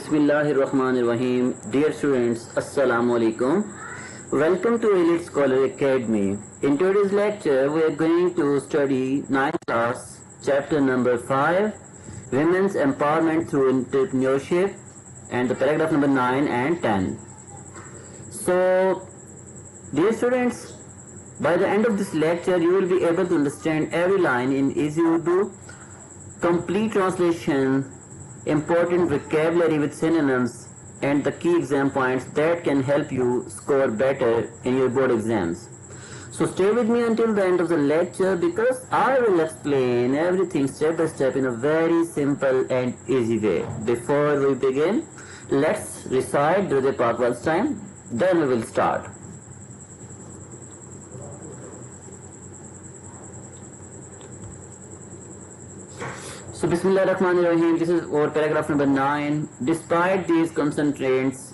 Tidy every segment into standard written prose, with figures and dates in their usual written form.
Bismillahirrahmanirrahim. Dear students, Assalamu alaikum. Welcome to Elite Scholar Academy. In today's lecture, we are going to study 9th class, chapter number 5, Women's Empowerment Through Entrepreneurship, and the paragraph number 9 and 10. So, dear students, by the end of this lecture, you will be able to understand every line in easy Urdu, complete translation, important vocabulary with synonyms, and the key exam points that can help you score better in your board exams. So stay with me until the end of the lecture because I will explain everything step by step in a very simple and easy way. Before we begin, let's recite Durud Pak once time, then we will start. So Bismillahirrahmanirrahim, this is our paragraph number 9. Despite these constraints,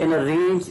in a range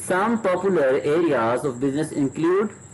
Some popular areas of business include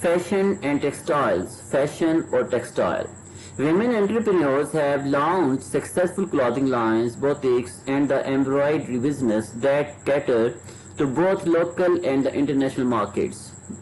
Fashion and textiles, fashion or textile. Women entrepreneurs have launched successful clothing lines, boutiques and the embroidery business that cater to both local and the international markets.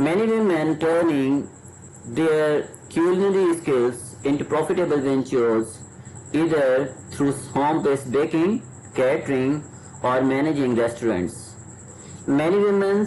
Many women turning their culinary skills into profitable ventures either through home-based baking, catering or managing restaurants. Many women,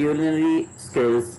culinary skills,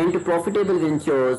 into profitable ventures,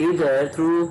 either through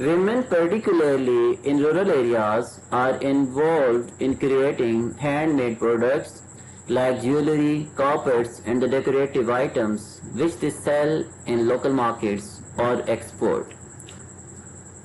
Women particularly in rural areas are involved in creating handmade products like jewelry, carpets and the decorative items which they sell in local markets or export.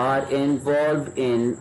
are involved in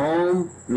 home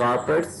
carpets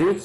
which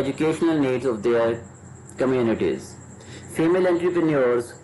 educational needs of their communities. Female entrepreneurs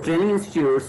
training institutes,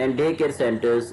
and day care centers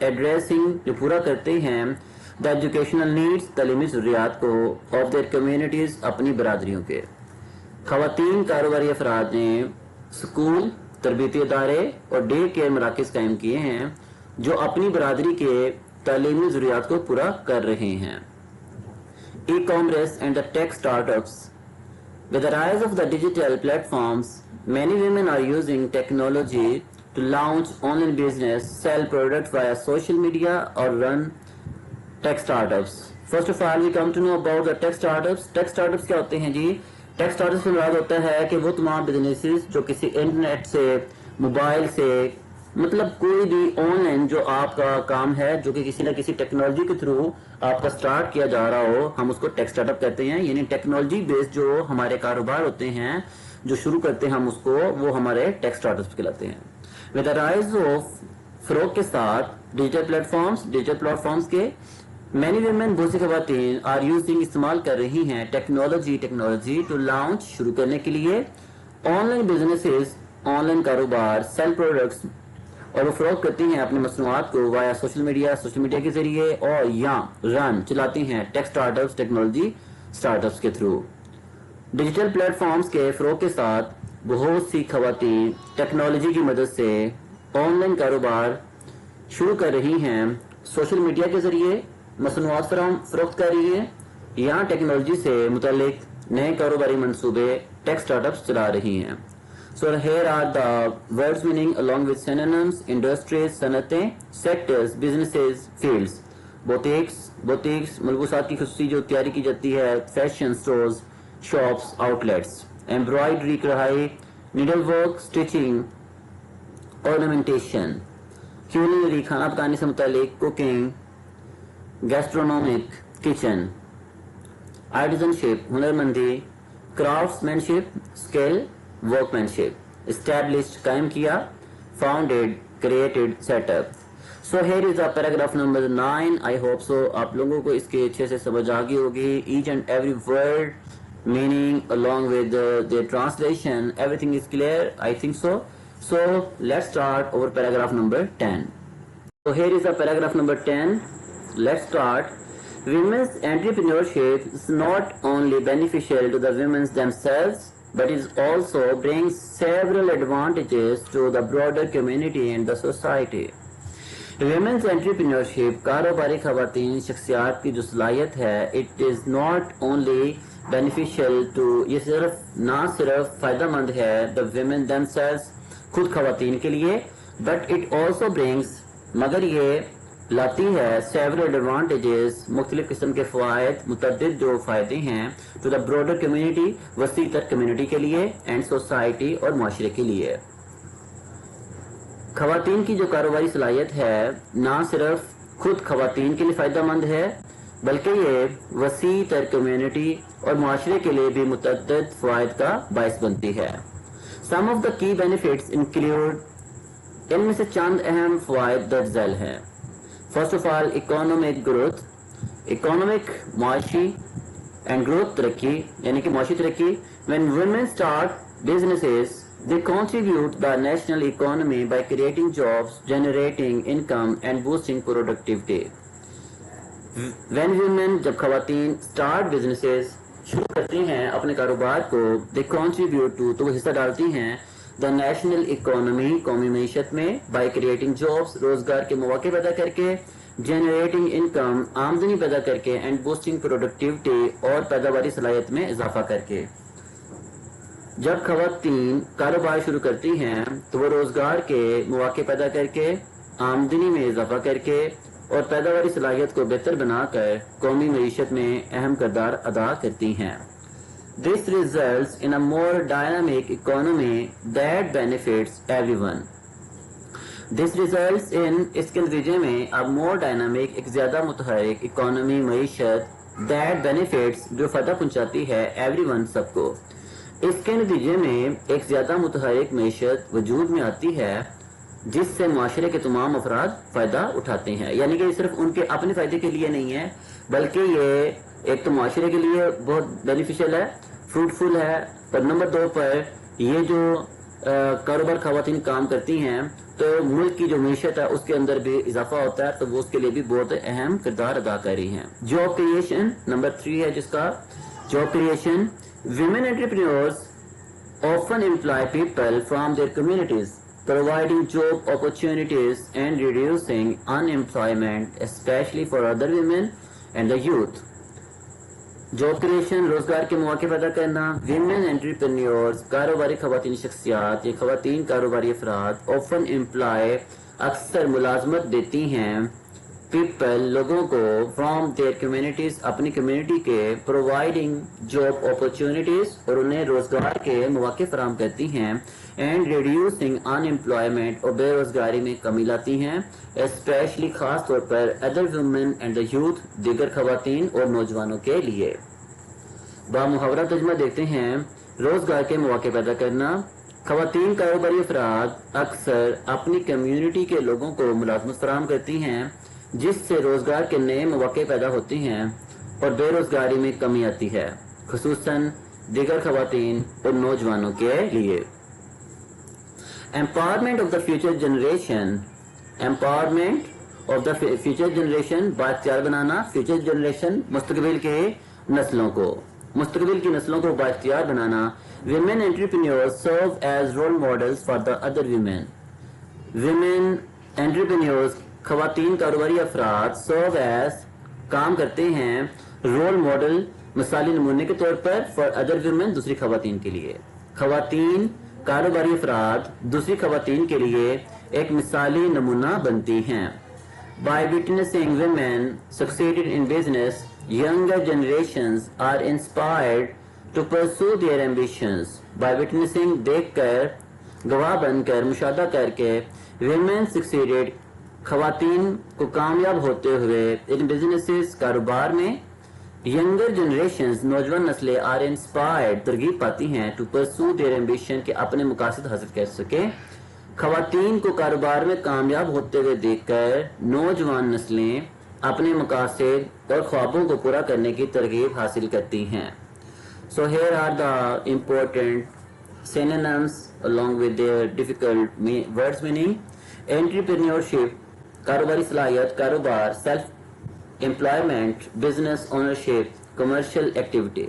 addressing جو پورا کرتے ہیں the educational needs تعلیمی ضروریات کو of their communities اپنی برادریوں کے. خواتین کاروباری افراد نے اسکول تربیتی ادارے اور ڈے کیئر مراکز قائم کیے ہیں جو اپنی برادری کے تعلیمی ضروریات کو پورا کر رہے ہیں. E commerce and the take start ups. With the rise of the digital platforms, many women are using technology to launch online business, sell products via social media or run tech startups. First of all, we come to know about the tech startups. Tech startups کیا ہوتے ہیں جی؟ Tech startups سے مراد ہوتا ہے کہ وہ تمام businesses جو کسی انٹرنیٹ سے، موبائل سے، مطلب کوئی بھی آن لائن جو آپ کا کام ہے جو کہ کسی نہ کسی ٹیکنالوجی کے تھرو آپ کا سٹارٹ کیا جا رہا ہو، ہم اس کو ٹیک سٹارٹ اپ کہتے ہیں. یعنی ٹیکنالوجی بیسڈ جو ہمارے کاروبار ہوتے ہیں جو شروع کرتے ہیں ہم اس کو، وہ ہمارے ٹیک سٹارٹ اپس کہلاتے ہیں. ود دا رائز آف فروغ کے ساتھ ڈیجیٹل پلیٹ فارمز کے مینی ویمن بہت سی خواتین آر یوزنگ استعمال کر رہی ہیں ٹیکنالوجی ٹو لانچ شروع کرنے کے لیے on line businesses, on line کاروبار، سیل پروڈکٹس، اور وہ فروغ کرتی ہیں اپنی مصنوعات کو وایا سوشل میڈیا کے ذریعے، اور یا رن چلاتی ہیں tech startups, technology startups کے تھرو. ڈیجیٹل پلیٹ فارمز کے فروغ کے ساتھ بہت سی خواتین ٹیکنالوجی کی مدد سے آن لائن کاروبار شروع کر رہی ہیں، سوشل میڈیا کے ذریعے مصنوعات فروخت کر رہی ہیں یا ٹیکنالوجی سے متعلق نئے کاروباری منصوبے ٹیک سٹارٹ اپس چلا رہی ہیں. So here are the words meaning along with synonyms: industries, صنعتیں، sectors, businesses, fields. بوتیکس ملبوسات کی خصوصی جو تیاری کی جاتی ہے، fashion stores, shops, outlets. Embroidery کڑھائی، needle work, stitching, ornamentation. Culinary کھانا پکانے سے متعلق، cooking, gastronomic kitchen. Artisanship ہنرمندی، craftsmanship skill workmanship. Established قائم کیا، founded created set up. So here is paragraph number 9. I hope so آپ لوگوں کو اس کے اچھے سے سمجھ آ گئی ہوگی. Each and every word meaning along with the translation, everything is clear, I think so. So let's start our paragraph number 10. So here is the paragraph number 10. Let's start. Women's entrepreneurship is not only beneficial to the women themselves, but it also brings several advantages to the broader community and the society. Women's entrepreneurship, کاروباری خواتین شخصیات کی جو صلاحیت ہے, it is not only beneficial to, یہ نہ صرف فائدہ مند ہے the women themselves, خود خواتین کے لیے, but it also brings, مگر یہ لاتی ہے several advantages, مختلف قسم کے فوائد, متعدد جو فائدے ہیں to the broader community, وسیع تر کمیونٹی کے لیے, and society اور معاشرے کے لیے. خواتین کی جو کاروباری صلاحیت ہے نہ صرف خود خواتین کے لیے فائدہ مند ہے بلکہ یہ وسیع تر کمیونٹی اور معاشرے کے لیے بھی متعدد فوائد کا باعث بنتی ہے. Some of the key benefits include, ان میں سے چند اہم فوائد درج ذیل ہیں. First of all, economic growth, economic معاشی and growth ترقی یعنی کہ معاشی ترقی. When women start businesses, they contribute the national economy by creating jobs, generating income and boosting productivity. When women, جب خواتین start businesses شروع کرتی ہیں اپنے کاروبار کو, they contribute to, تو وہ حصہ ڈالتی ہیں the national economy, قومی معیشت میں, by creating jobs, روزگار کے مواقع پیدا کر کے, generating income, آمدنی پیدا کر کے, and boosting productivity, اور پیداواری صلاحیت میں اضافہ کر کے. جب خواتین کاروبار شروع کرتی ہیں تو وہ روزگار کے مواقع پیدا کر کے, آمدنی میں اضافہ کر کے اور پیداواری صلاحیت کو بہتر بنا کر قومی معیشت میں اہم کردار ادا کرتی ہیں. This results in a more dynamic economy that benefits everyone. This results in, اس کے نتیجے میں, a more dynamic, ایک زیادہ متحرک economy, معیشت, that benefits, جو فائدہ پہنچاتی ہے, everyone, سب کو. اس کے نتیجے میں ایک زیادہ متحرک معیشت وجود میں آتی ہے جس سے معاشرے کے تمام افراد فائدہ اٹھاتے ہیں. یعنی کہ یہ صرف ان کے اپنے فائدے کے لیے نہیں ہے بلکہ یہ ایک تو معاشرے کے لیے بہت بینیفیشل ہے, فروٹفل ہے, اور نمبر 2 پر یہ جو کاروبار خواتین کام کرتی ہیں تو ملک کی جو معیشت ہے اس کے اندر بھی اضافہ ہوتا ہے، تو وہ اس کے لیے بھی بہت اہم کردار ادا کر رہی ہیں. جاب کریشن نمبر 3 ہے جس کا job creation. Women entrepreneurs often employ people from their communities, providing job opportunities and reducing unemployment, especially for other women and the youth. Job creation روزگار کے مواقع پیدا کرنا. ویمن انٹرپرینیورز کاروباری خواتین شخصیات یا خواتین کاروباری افراد اوفن امپلائے اکثر ملازمت دیتی ہیں پیپل لوگوں کو فرام دیئر کمیونٹیز اپنی کمیونٹی کے پرووائڈنگ جاب اپرچونیٹیز اور انہیں روزگار کے مواقع فراہم کرتی ہیں اینڈ ریڈیوسنگ ان امپلائمنٹ اور بے روزگاری میں کمی لاتی ہیں اسپیشلی خاص طور پر other women and the youth دیگر خواتین اور نوجوانوں کے لیے. بامحاورہ ترجمہ دیکھتے ہیں. روزگار کے مواقع پیدا کرنا. خواتین کاروباری افراد اکثر اپنی کمیونٹی کے لوگوں کو ملازمت فراہم کرتی ہیں جس سے روزگار کے نئے مواقع پیدا ہوتے ہیں اور بے روزگاری میں کمی آتی ہے خصوصاً دیگر خواتین اور نوجوانوں کے لیے. Empowerment of the future generation. Empowerment of the future generation بااختیار بنانا. فیوچر جنریشن مستقبل کی نسلوں کو بااختیار بنانا. Women entrepreneurs serve as role models for the other women. Women entrepreneurs خواتین کاروباری افراد سرو ایز کام کرتے ہیں رول ماڈل مثالی نمونے کے طور پر فار ادر ویمن دوسری خواتین کے لیے. خواتین کاروباری افراد دوسری خواتین کے لیے ایک مثالی نمونہ بنتی ہیں. By witnessing women succeeded in business younger generations are inspired to pursue their ambitions. By witnessing دیکھ کر گواہ بن کر مشاہدہ کر کے women succeeded خواتین کو کامیاب ہوتے ہوئے ان بزنسز کاروبار میں ینگر جنریشنز نوجوان نسلیں آر انسپائرڈ ترغیب پاتی ہیں ٹو پرسو دیئر ایمبیشن کہ اپنے مقاصد حاصل کر سکیں. خواتین کو کاروبار میں کامیاب ہوتے ہوئے دیکھ کر نوجوان نسلیں اپنے مقاصد اور خوابوں کو پورا کرنے کی ترغیب حاصل کرتی ہیں. So here are the important synonyms along with their difficult words meaning. Entrepreneurship کاروباری صلاحیت کاروبار. Self employment business ownership commercial activity.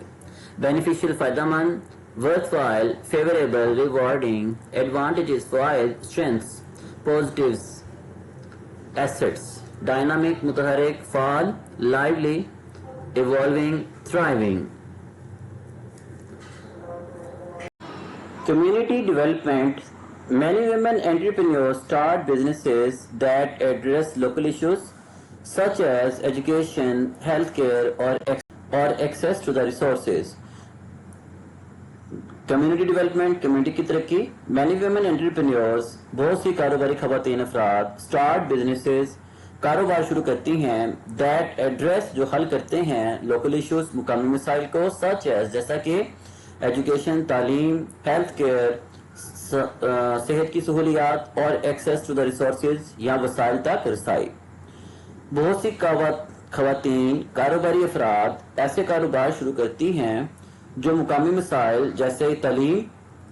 Beneficial فائدہ مند. Worthwhile favourable rewarding. Advantages فوائد اسٹرینتھس پازیٹیوز ایسٹس. ڈائنامک متحرک فعال lively evolving thriving. Community development. Many women entrepreneurs start businesses that address local issues such as education, healthcare, or access to the resources. Community development, community کی ترقی. Many women entrepreneurs بہت سی کاروباری خواتین افراد start businesses کاروبار شروع کرتی ہیں that address جو حل کرتے ہیں local issues مقامی مسائل کو such as جیسا کہ ایجوکیشن تعلیم ہیلتھ کیئر صحت کی سہولیات اور ایکسیس ٹو دا ریسورسز یا وسائل تک رسائی. بہت سی خواتین کاروباری افراد ایسے کاروبار شروع کرتی ہیں جو مقامی مسائل جیسے تعلیم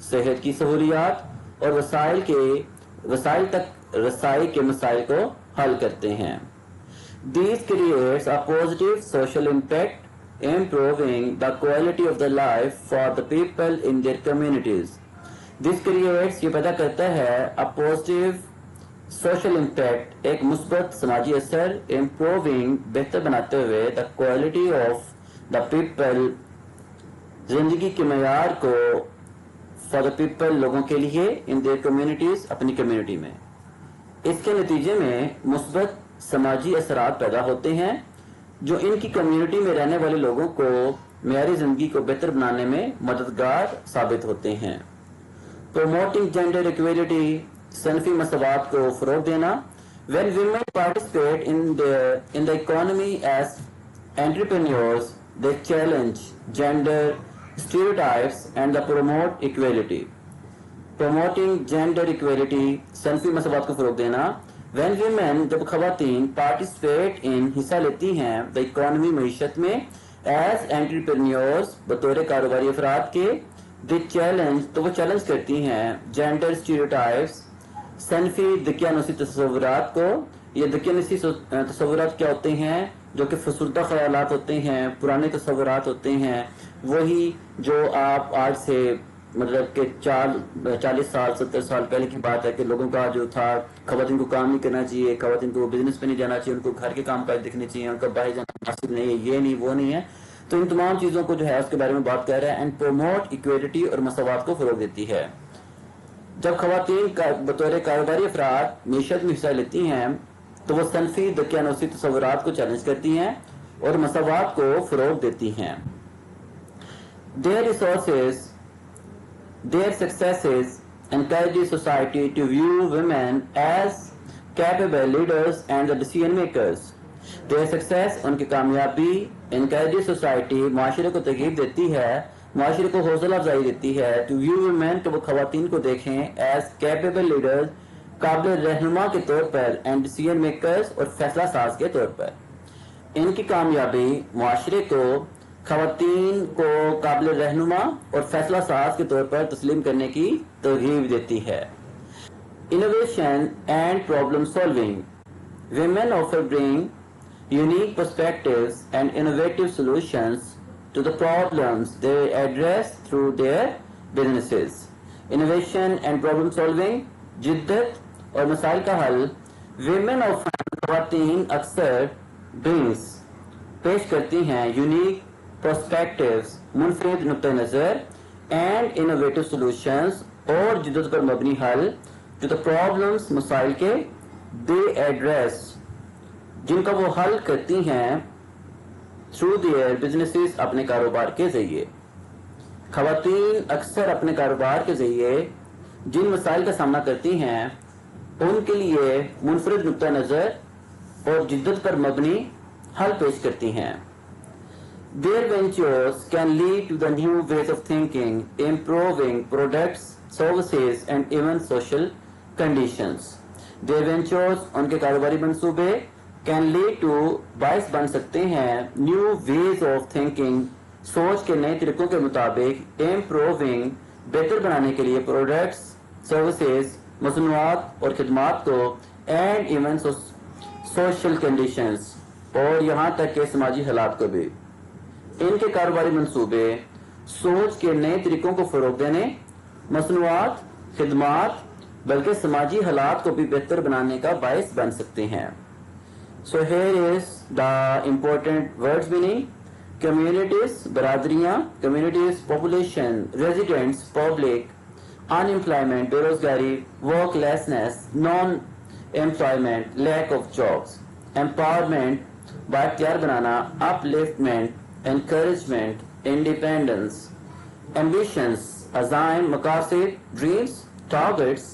صحت کی سہولیات اور وسائل تک رسائی کے مسائل کو حل کرتے ہیں. These creates a positive social impact improving the quality of the life for the people in their communities. This creates یہ پیدا کرتا ہے a positive social impact ایک مثبت سماجی اثر improving بہتر بناتے ہوئے the quality of the people زندگی کے معیار کو for the people لوگوں کے لیے in their communities اپنی کمیونٹی میں. اس کے نتیجے میں مثبت سماجی اثرات پیدا ہوتے ہیں جو ان کی کمیونٹی میں رہنے والے لوگوں کو معیاری زندگی کو بہتر بنانے میں مددگار ثابت ہوتے ہیں. پروموٹنگ جینڈر ایکویلٹی صنفی مساوات کو فروغ دینا. When women participate in the economy as entrepreneurs, they challenge gender stereotypes and promote equality. Promoting gender equality صنفی مساوات کو فروغ دینا. When women جب خواتین participate in حصہ لیتی ہیں the economy معیشت میں as entrepreneurs بطور کاروباری افراد کے They challenge, تو وہ چیلنج کرتی ہیں جینڈر اسٹیریوٹائپس، صنفی دقیانوسی تصورات کو. یہ دقیانوسی تصورات کیا ہوتے ہیں؟ جو کہ فسردہ خیالات ہوتے ہیں، پرانے تصورات ہوتے ہیں، وہی جو آپ آج سے مطلب کہ 40 سال 70 سال پہلے کی بات ہے کہ لوگوں کا جو تھا خواتین کو کام نہیں کرنا چاہیے، خواتین کو بزنس پہ نہیں جانا چاہیے، ان کو گھر کے کام کاج دیکھنے چاہیے، ان کا باہر جانا مناسب نہیں ہے، یہ نہیں وہ نہیں ہے. تو ان تمام چیزوں کو جو ہے اس کے بارے میں بات کر رہا ہے. اینڈ پروموٹ ایکویٹی اور مساوات کو فروغ دیتی ہے. جب خواتین بطور کاروباری افراد معیشت میں حصہ لیتی ہیں تو وہ صنفی دقیانوسی تصورات کو چیلنج کرتی ہیں اور مساوات کو فروغ دیتی ہیں. Their resources, their successes encourage the society to view women as capable leaders and the decision makers. Their success, ان کی کامیابی encourage society، معاشرے کو ترغیب دیتی ہے، معاشرے کو حوصلہ افزائی دیتی ہے to view women، کہ وہ خواتین کو دیکھیں as capable leaders، قابل رہنما کے طور پر and decision makers، اور فیصلہ ساز کے طور پر. ان کی کامیابی معاشرے کو خواتین کو قابل رہنما اور فیصلہ ساز کے طور پر تسلیم کرنے کی ترغیب دیتی ہے. Innovation and problem solving. Women often bring unique perspectives and innovative solutions to the problems they address through their businesses. Innovation and problem solving، جدت اور مسائل کا حل. Women often، خواتین اکثر brings، پیش کرتی ہیں unique perspectives، منفرد نقطہ نظر and innovative solutions، اور جدت پر مبنی حل to the problems، مسائل کے they address، جن کا وہ حل کرتی ہیں through their businesses، اپنے کاروبار کے ذریعے. خواتین اکثر اپنے کاروبار کے ذریعے جن مسائل کا سامنا کرتی ہیں ان کے لیے منفرد نقطہ نظر اور جدت پر مبنی حل پیش کرتی ہیں. Their ventures can lead to the new ways of thinking, improving products, services and even social conditions. Their ventures، ان کے کاروباری منصوبے can lead to، باعث بن سکتے ہیں new ways of thinking، سوچ کے نئے طریقوں کے مطابق improving، بہتر بنانے کے لیے products، services، مصنوعات اور خدمات کو and even social conditions، اور یہاں تک کہ سماجی حالات کو بھی. ان کے کاروباری منصوبے سوچ کے نئے طریقوں کو فروغ دینے، مصنوعات، خدمات بلکہ سماجی حالات کو بھی بہتر بنانے کا باعث بن سکتے ہیں. So here is the important words meaning. Communities، برادریاں، communities، population، residents، public، unemployment، بے روزگاری، worklessness، non-employment، lack of jobs، empowerment، بااختیار بنانا، upliftment، encouragement، independence، ambitions، عزائم، مقاصد، dreams، targets،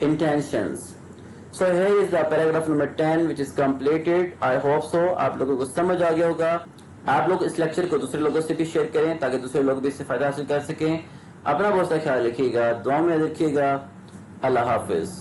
intentions. So here is the paragraph number 10 which is completed. I hope so آپ لوگوں کو سمجھ آ گیا ہوگا. آپ لوگ اس لیکچر کو دوسرے لوگوں سے بھی شیئر کریں تاکہ دوسرے لوگ بھی اس سے فائدہ حاصل کر سکیں. اپنا بہت سا خیال رکھیے گا، دعا میں رکھیے گا. اللہ حافظ.